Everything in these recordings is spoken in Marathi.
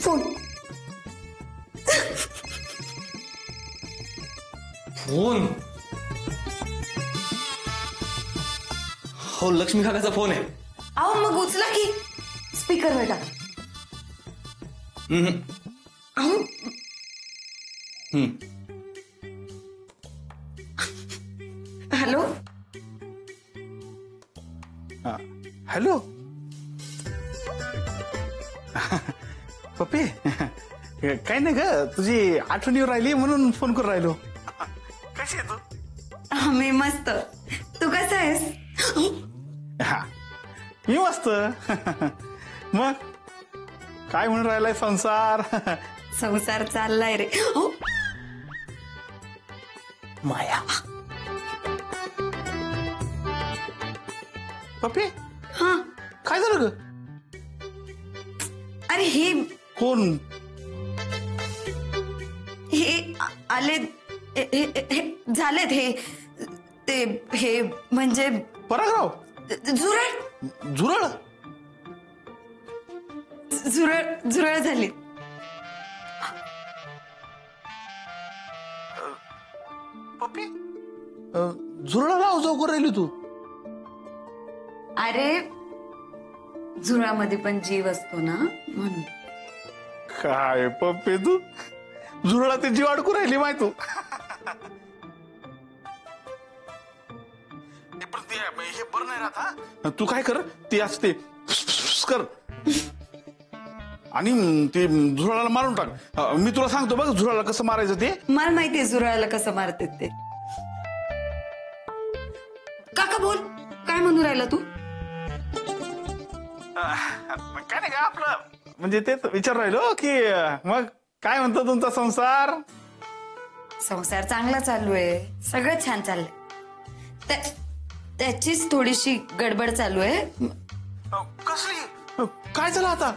फोन फोन हो लक्ष्मी काकाचा फोन आहे. अहो मग उचला की स्पीकर वर टाका. अहो हॅलो हॅलो पप्पी काय नाही ग तुझी आठवण येऊ राहिली म्हणून फोन करून राहिलो. कशी आहे तू? मी मस्त. तू कसा आहेस? हा मी मस्त. मग काय म्हणून राहिलाय संसार? संसार चाललाय रे. हो माया पप्पी हा काय झालं ग? अरे हे कोण? हे आले झालेत हे ते हे म्हणजे परागराव झुरळ झुरळ झुरळ झुरळ झाली. पप्पी झुरळाला जाऊ करून राहिली तू? अरे झुरळामध्ये पण जीव असतो ना म्हणून. काय पप्पी तू झुरळा ते जीव अडकू राहिली माय तू. हे बरं नाही राहत हा. तू काय कर ते असते कर आणि ते झुरळाला मारून टाक. मी तुला सांगतो बघ झुरळाला कसं मारायचं ते. मला माहितीये झुरळाला कसं मारतात ते. काका बोल काय म्हणू राहिला तू? काय नाही का आपलं म्हणजे ते विचार राहिलो की मग काय म्हणतो तुमचा संसार? संसार चांगला चालू आहे. सगळं छान चाललंय. त्याचीच थोडीशी गडबड चालू आहे. कसली? काय झालं आता?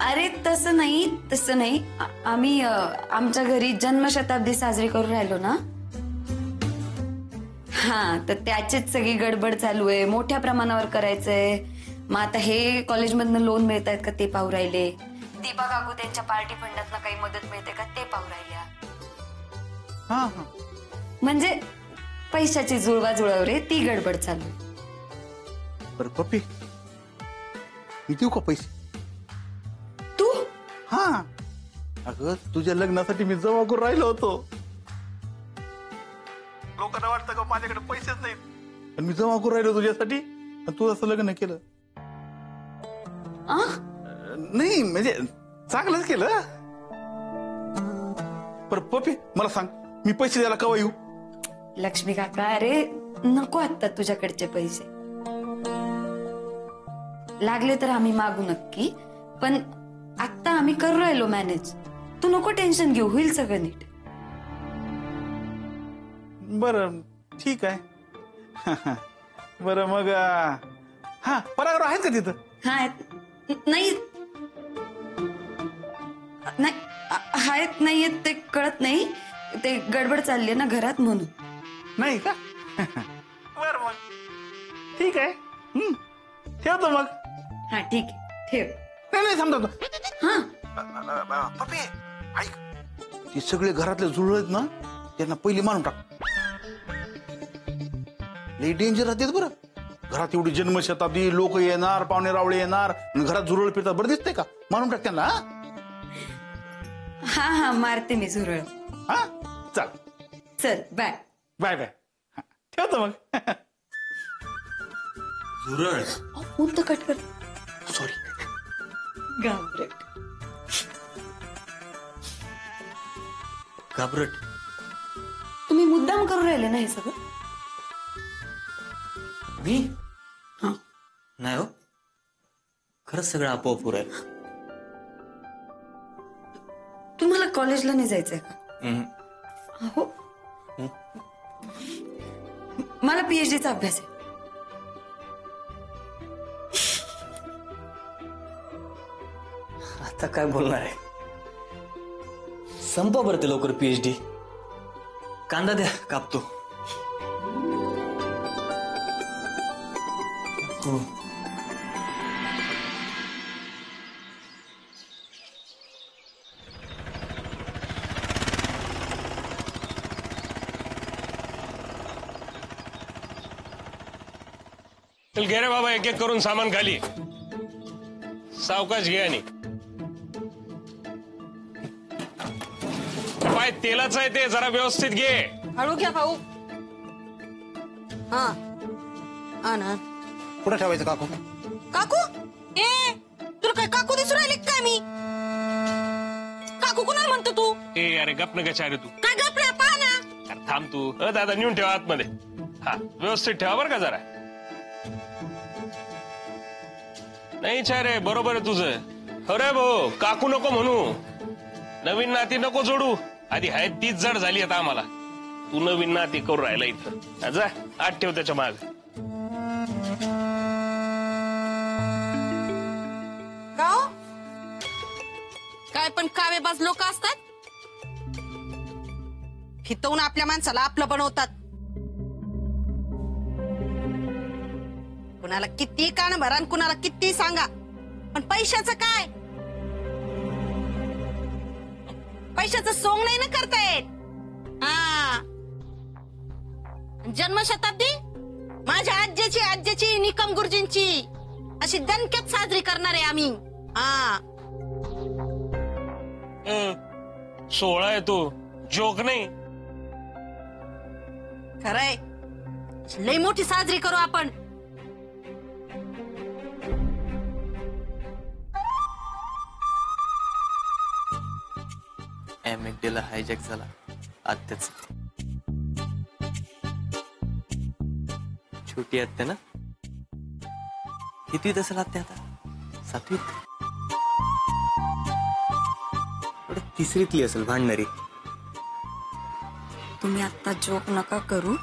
अरे तसं नाही आम्ही आमच्या घरी जन्मशताब्दी साजरी करून राहिलो ना. हा तर त्याचीच सगळी गडबड चालू आहे. मोठ्या प्रमाणावर करायचंय. मग आता हे कॉलेजमधनं लोन मिळत आहेत का ते पाहू राहिले. दीपा काकू त्यांच्या पार्टी फंडातनं काही मदत मिळते का ते पाहू राहिल्या. हा हा म्हणजे पैशाची जुळवाजुळव रे ती गडबड चालू आहे. बरं पप्पी मी देऊ का पैसे? तू? हा अगं तुझ्या लग्नासाठी मी जमा करून राहिलो होतो. लोकांना वाटतं का माझ्याकडे पैसेच नाहीत पण मी जमा करून राहिलो तुझ्यासाठी. तू असं लग्न केलं? नाही म्हणजे चांगलंच केलं. पर पप्पी मला सांग मी पैसे द्यायला केव्हा येऊ? लक्ष्मी काका अरे नको आता तुझ्याकडचे पैसे. लागले तर आम्ही मागू नक्की पण आता आम्ही करू राहिलो मॅनेज. तू नको टेन्शन घेऊ होईल सगळं नीट. बरं ठीक आहे. बरं मग हा परागराव आहेत का तिथं? हा नाही आहेत नाहीयेत ते कळत नाही. ते गडबड चालली आहे ना घरात म्हणून. नाही का? बर मग ठीक आहे. ठेवतो मग. हा ठीक आहे ठेव. नाही समजा हा पप्पी ऐक ते सगळे घरातले जुळले आहेत ना त्यांना पहिले मारून टाक. लई डेंजर राहते बरं. घरात एवढी जन्मशताब्दी लोक येणार पाहुणे रावळे येणार आणि घरात झुरळ फिरतात. बरं दिसतंय का? मारून टाक त्यांना. हा हा मारते मी झुरळ. हा चल चल बाय. Bye bye. ठेवतो मग. झुरळ फोन तर कट कर. सॉरी. घाबरट. घाबरट तुम्ही मुद्दाम करू राहिले ना हे सगळं? मी हा नाही हो खरंच सगळं आपोआप होत आहे. तुम्हाला कॉलेजला नाही जायचंय का? हो मला पीएचडीचा अभ्यास आहे. आता काय बोलणार आहे? संपा बरं ते लवकर पीएचडी. कांदा द्या कापतो. चल घे रे बाबा, एक एक करून सामान खाली. सावकाश घे. आणि पाय तेलाच आहे ते, जरा व्यवस्थित घे. हळू घ्या भाऊ. हा हा ना. कुठं ठेवायचं काकू? काकू ए तुला काय काकू दिसून राहिली काय मी? काकू कोणाला म्हणतो तू? ए अरे गप न गचा रे तू. काय गपला पहा ना. अरे थांब तू. दादा नेऊन ठेवा आतमध्ये. हा व्यवस्थित ठेवा बरं का जरा. नाही रे बरोबर आहे तुझं. अरे भाऊ काकू नको म्हणू, नवीन नाती नको जोडू. आधी आहे तीच जड झाली आता आम्हाला. तू नवीन नाती करू राहिला इथं. जा आत ठेव त्याच्या माग. का हो? काय पण कावेबाज लोक असतात. हितवून आपल्या माणसाला आपलं बनवतात. कुणाला किती कान भरा, कुणाला किती सांगा, पण पैशाचं काय? पैशाचं सोंग नाही ना करता येत. हा जन्मशताब्दी माझ्या आज्याची निकम गुरुजींची अशी दणक्यात साजरी करणार आहे आम्ही. हा 16 आहे तो, जोक नाही. खरंय, लई मोठी साजरी करू आपण. MACD ला हायजॅक झाला आत्याच. छोटी आत्या ना? कितवीत असेल आत्या आता? 7वीत? तिसरीतली असेल भांडणारी. तुम्ही आता जोक नका करू.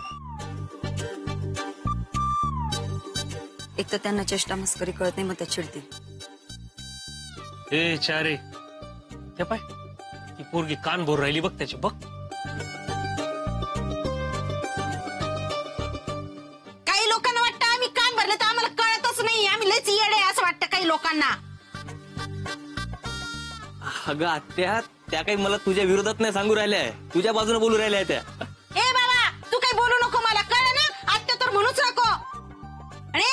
एक तर त्यांना चेष्टा मस्करी कळत नाही, मग त्या चिडतील. ए चारे ते पाय, ती पोरगी कान भरून राहिली बघ त्याची. बघ काही लोकांना वाटतं आम्ही कान भरले तर आम्हाला कळतच नाही, आम्ही लयच येडे असं वाटतं काही लोकांना. अगं आत्या, त्या काही मला तुझ्या विरोधात नाही सांगू राहिल्या, तुझ्या बाजूने बोलू राहिल्या त्या. ए बाबा तू काही बोलू नको, मला कळलं ना. आत्या तर म्हणूच नको. आणि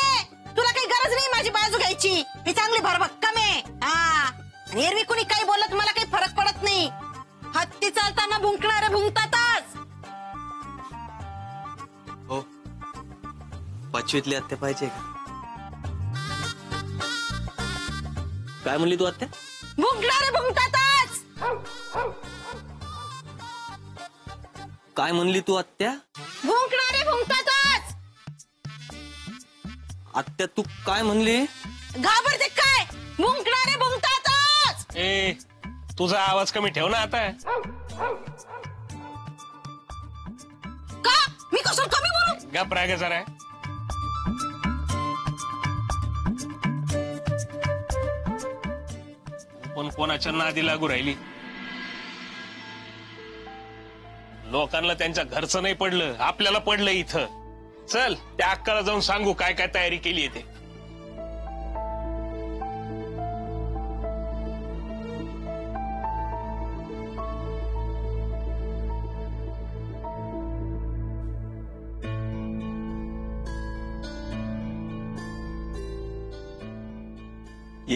तुला काही गरज नाही माझी बाजू घ्यायची. ही चांगली भरभक्कम आहे. हा आणि एरवी कुणी काही बोलत मला काही फरक पडत नाही. हत्ती चालताना भुंकणारे भुंकतातच. हो, 5वीतली आत्या पाहिजे का? काय म्हणली तू आत्या? भुंकणारे भुंकतातच. काय म्हणली तू आत्या? भुंकणारे भुंकतातच. आत्या तू काय म्हणली? घाबरते काय? भुंकणारे भुंकतातच. ए तुझा आवाज कमी ठेव ना आता. का मी कसं कमी बोलू? गप राग जरा. पण कोणाच्या नादी लागू राहिली. लोकांना त्यांच्या घरचं नाही पडलं, आपल्याला पडलं इथं. चल त्या अक्काला जाऊन सांगू काय काय तयारी केली आहे ते.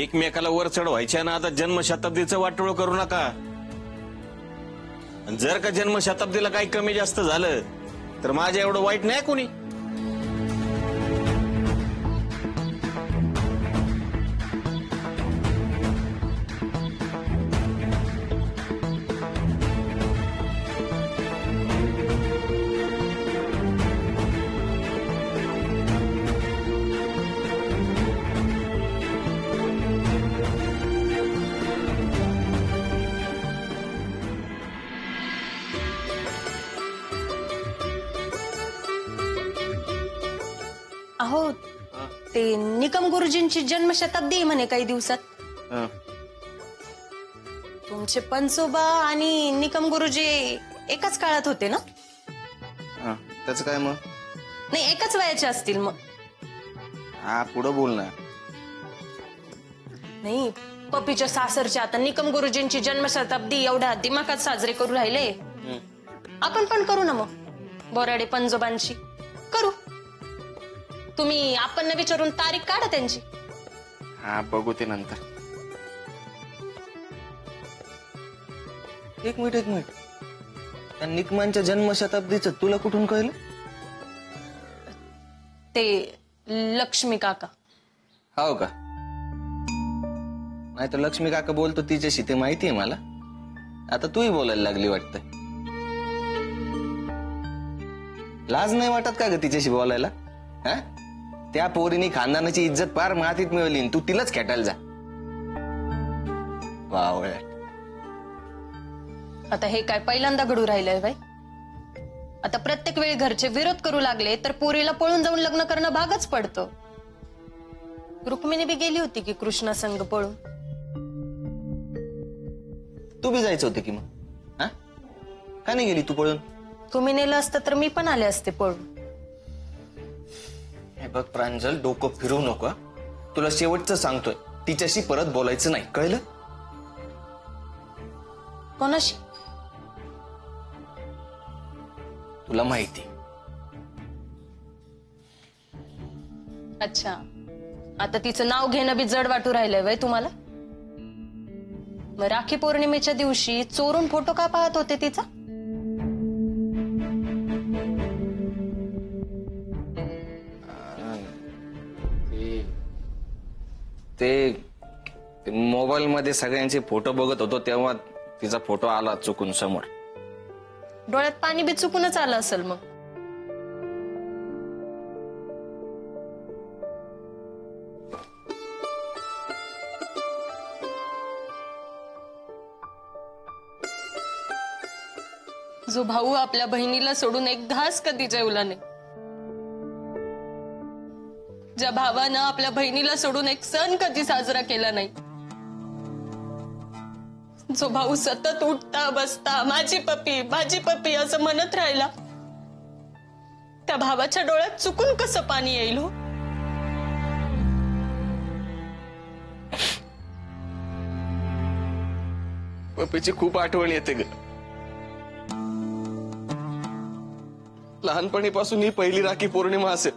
एकमेकाला वर चढवायच्या ना. आता जन्मशताब्दीचं वाटोळ करू नका. जर का जन्मशताब्दीला काही कमी जास्त झालं तर माझ्या एवढं वाईट नाही कोणी. अहो ते निकम गुरुजींची जन्मशताब्दी आहे म्हणे काही दिवसात. तुमचे पंचोबा आणि निकम गुरुजी एकाच काळात होते ना? त्याचं काय मग? नाही एकाच वयाचे असतील मग. हा पुढं बोल ना. नाही पप्पीच्या सासरच्या आता निकम गुरुजींची जन्मशताब्दी एवढ्या दिमाखात साजरे करू राहिले. आपण पण करू ना मग बोराडे पंजोबांची करू. तुम्ही आपण विचारून तारीख काढा त्यांची. हा बघू ते नंतर. एक मिनिट त्या निकमांच्या जन्मशताब्दीचं तुला कुठून कळलं? ते लक्ष्मी काका. हो का? नाही तर लक्ष्मी काका बोलतो तिच्याशी ते माहिती आहे मला. आता तूही बोलायला लागली वाटतं. लाज नाही वाटत का ग तिच्याशी बोलायला? हा? त्या पोरीनी खानदानाची इज्जत पार मातीत मिळवली, तू तिलाच खेटायला जा. वावळ्या. आता हे काय पहिल्यांदा घडू राहिलंय बाई? आता प्रत्येक वेळी घरचे विरोध करू लागले तर पोरीला पळून जाऊन लग्न करणं भागच पडतं. रुक्मिणी बी गेली होती की कृष्णा संग पळून. तू बी जायचं होतं की मग? हा? का नाही गेली तू पळून? तुम्ही नेलं असतं तर मी पण आले असते पळून. हे बघ प्रांजल, डोकं फिरवू नको. तुला शेवटचं सांगतोय, तिच्याशी परत बोलायचं नाही, कळलं? कोणाशी? तुला माहिती. अच्छा, आता तिचं नाव घेणं बी जड वाटू राहिलंय वय तुम्हाला? मग राखी पौर्णिमेच्या दिवशी चोरून फोटो का पाहत होते तिचा? ते मोबाईल मध्ये सगळ्यांचे फोटो बघत होतो तेव्हा तिचा फोटो आला चुकून समोर. डोळ्यात पाणी बी चुकूनच आलं असेल मग. जो भाऊ आपल्या बहिणीला सोडून एक घास कधी जेवला नाही, ज्या भावानं आपल्या बहिणीला सोडून एक सण कधी साजरा केला नाही, जो भाऊ सतत उठता बसता माझी पप्पी असं म्हणत राहिला, त्या भावाच्या डोळ्यात चुकून कसं पाणी येईल हो? पप्पीची खूप आठवण येते ग. लहानपणीपासून ही पहिली राखी पौर्णिमा असेल.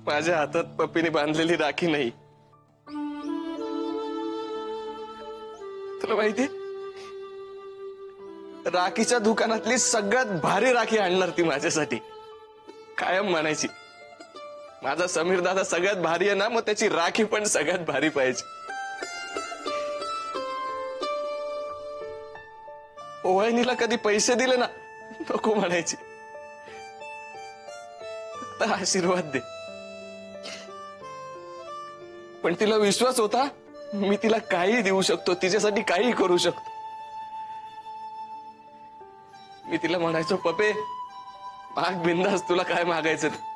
माझ्या हातात पप्पीने बांधलेली राखी नाही. तुला माहितीये, राखीच्या दुकानातली सगळ्यात भारी राखी आणणार ती माझ्यासाठी. कायम म्हणायची, माझा समीर दादा सगळ्यात भारी आहे ना, मग त्याची राखी पण सगळ्यात भारी पाहिजे. ओवाळणीला कधी पैसे दिले ना, नको म्हणायची. आता आशीर्वाद दे. पण तिला विश्वास होता, मी तिला काही देऊ शकतो, तिच्यासाठी काही करू शकतो. मी तिला म्हणायचो, पप्पे माग बिंदास, तुला काय मागायचं ते.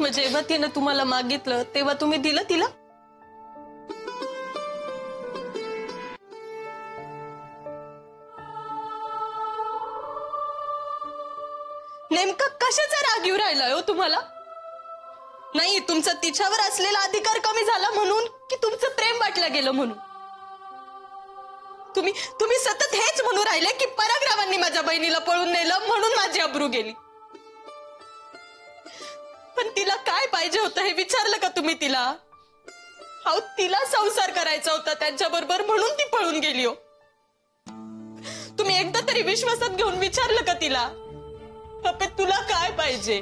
मग जेव्हा तिनं तुम्हाला मागितलं तेव्हा तुम्ही दिलं तिला? नेमका कशाचा राग येऊ राहिलाय हो तुम्हाला? नाही, तुमचा तिच्यावर असलेला अधिकार कमी झाला म्हणून की तुमचं प्रेम वाटलं गेलं म्हणून? तुम्ही सतत हेच म्हणू राहिले की परागरावांनी माझ्या बहिणीला पळून नेलं म्हणून माझी अब्रू गेली. पण तिला काय पाहिजे होतं हे विचारलं का तुम्ही तिला? अहो, तिला संसार करायचा होता त्यांच्याबरोबर म्हणून ती पळून गेली हो. तुम्ही एकदा तरी विश्वासात घेऊन विचारलं का तिला, पप्पे तुला काय पाहिजे?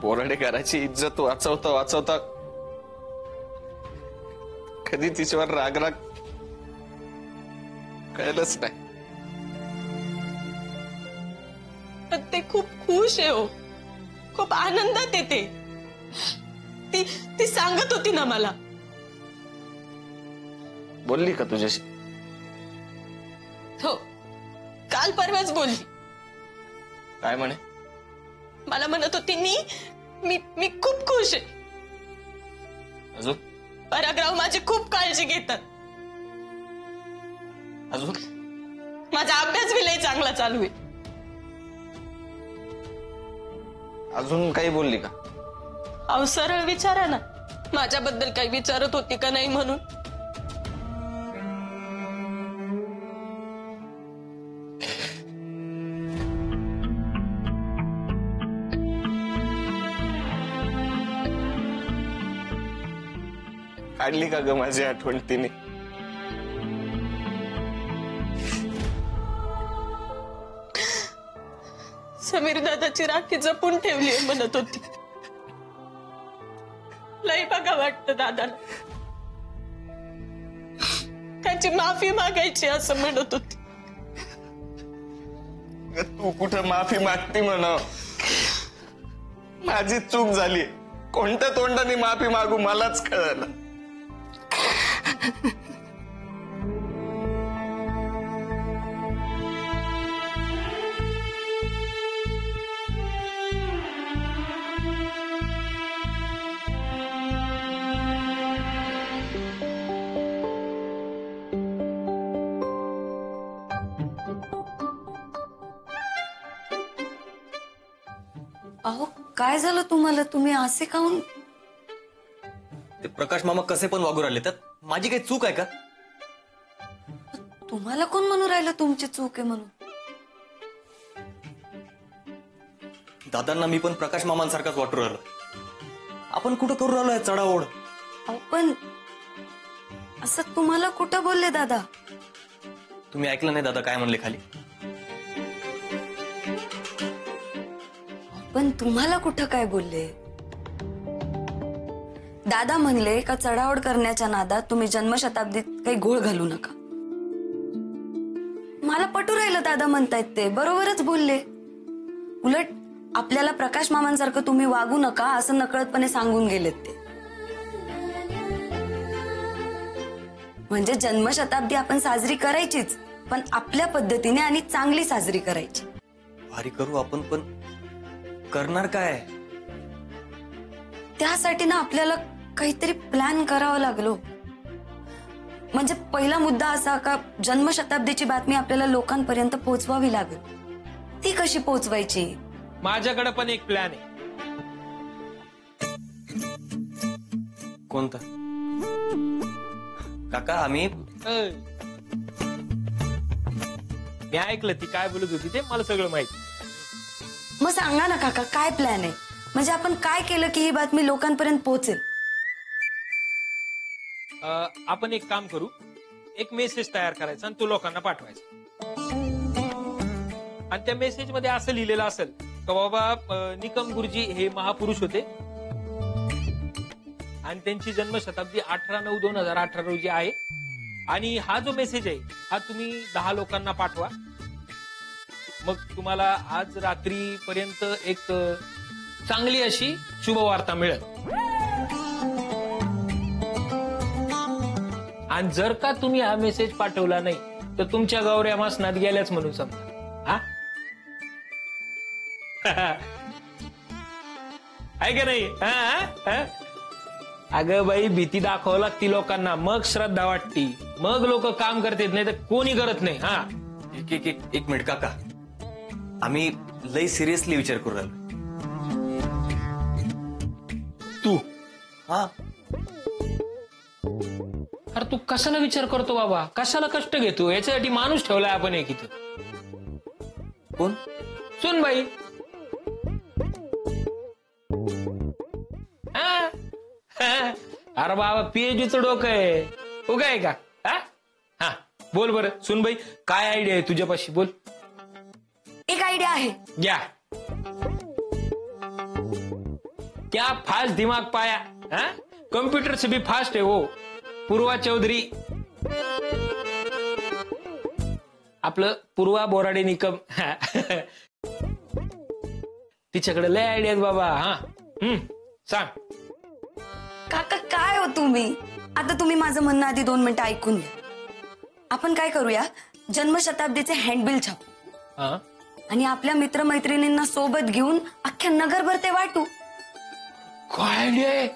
बोराडे घराची इज्जत वाचवता वाचवता कधी तिच्यावर राग कळलंच नाही. पण ते खूप खुश आहे हो, खूप आनंदात येते. ती सांगत होती ना मला. बोलली का तुझ्याशी? हो, काल परवाच बोलली. काय म्हणे? मला म्हणत होती मी खूप खुश आहे. अजून? परागराव माझी खूप काळजी घेतात. अजून? माझा अभ्यास बी लय चांगला चालू आहे. अजून काही बोलली का? अहो सरळ विचारा ना, माझ्याबद्दल काही विचारत होती का नाही म्हणून. काढली का ग माझी आठवण तिने? समीर दादाची राखी जपून ठेवली म्हणत होती. लई बघा वाटतं दादाला, त्याची माफी मागायची असं म्हणत होती. तू कुठं माफी मागती म्हणा? माझी चूक झाली. कोणत्या तोंडाने माफी मागू मलाच कळलं. अहो काय झालं तुम्हाला? तुम्ही असे काहून? ते प्रकाश मामा कसे पण वागू राहिले, त्यात माझी काही चूक आहे का? तुम्हाला कोण म्हणू राहिलं तुमची चूक आहे म्हणून? दादांना मी पण प्रकाश मामांसारखाच वाटू राहिलो. आपण कुठं करू राहिलोय चढाओढ? अहो पण असं तुम्हाला कुठं बोलले दादा? तुम्ही ऐकलं नाही दादा काय म्हणले खाली? पण तुम्हाला कुठं काय बोलले? दादा म्हणले का चढाओढ करण्याच्या नादात तुम्ही जन्मशताब्दीत काही घोळ घालू नका. मला पटू राहिलं दादा म्हणतायत ते बरोबरच बोलले. उलट आपल्याला प्रकाश मामांसारखं तुम्ही वागू नका असं नकळतपणे सांगून गेलेत ते. म्हणजे जन्मशताब्दी आपण साजरी करायचीच, पण आपल्या पद्धतीने आणि चांगली साजरी करायची. भारी करू आपण, पण करणार काय? त्यासाठी ना आपल्याला काहीतरी प्लॅन करावं लागलो. म्हणजे पहिला मुद्दा असा का जन्मशताब्दीची बातमी आपल्याला लोकांपर्यंत पोहोचवावी लागेल. ती कशी पोहोचवायची? माझ्याकडे पण एक प्लॅन आहे. कोणता? काका आम्ही मी ऐकलं ती काय बोलत होती ते, मला सगळं माहिती. मग सांगा ना काका काय प्लॅन आहे? म्हणजे आपण काय केलं की ही बातमी लोकांपर्यंत पोहोचेल? आपण एक काम करू, एक मेसेज तयार करायचा आणि तो लोकांना पाठवायचा. आणि त्या मेसेज मध्ये असं लिहिलेलं असेल का बाबा निकम गुरुजी हे महापुरुष होते आणि त्यांची जन्मशताब्दी 18/9/2018 रोजी आहे. आणि हा जो मेसेज आहे हा तुम्ही 10 लोकांना पाठवा. मग तुम्हाला आज रात्रीपर्यंत एक चांगली अशी शुभवार्ता मिळेल. आणि जर का तुम्ही हा मेसेज पाठवला नाही तर तुमच्या गौऱ्या मासनात गेल्याच म्हणून समजा. हा आहे का नाही? अगं बाई भीती दाखवावं लागती लोकांना, मग श्रद्धा वाटती, मग लोक काम करतात, नाही तर कोणी करत नाही. हा एक मिनिट काका, आम्ही लई सिरियसली विचार करू राहिलो. तू हा अरे तू कशाला विचार करतो बाबा? कशाला कष्ट घेतो? याच्यासाठी माणूस ठेवलाय आपण एक इथं. कोण? सुनबाई. अरे बाबा पीएचडीचं डोकं आहे, उगा आहे का? हा बोल बरं सुनबाई, काय आयडिया आहे तुझ्यापाशी? बोल. एक आयडिया आहे. क्या? क्या फास्ट दिमाग पाया? कंप्यूटर से भी फास्ट है वो. पूर्वा चौधरी, आपलं पूर्वा बोराडे निकम. तिच्याकडे लय आयडिया बाबा. हा सांग. काका काय हो तुम्ही? आता तुम्ही माझं म्हणणं आधी 2 मिनिटं ऐकून घ्या. आपण काय करूया, जन्मशताब्दीचे हँडबिल छापू आणि आपल्या मित्रमैत्रिणींना सोबत घेऊन अख्ख्या नगरभर ते वाटू. काय आयडिया आहे?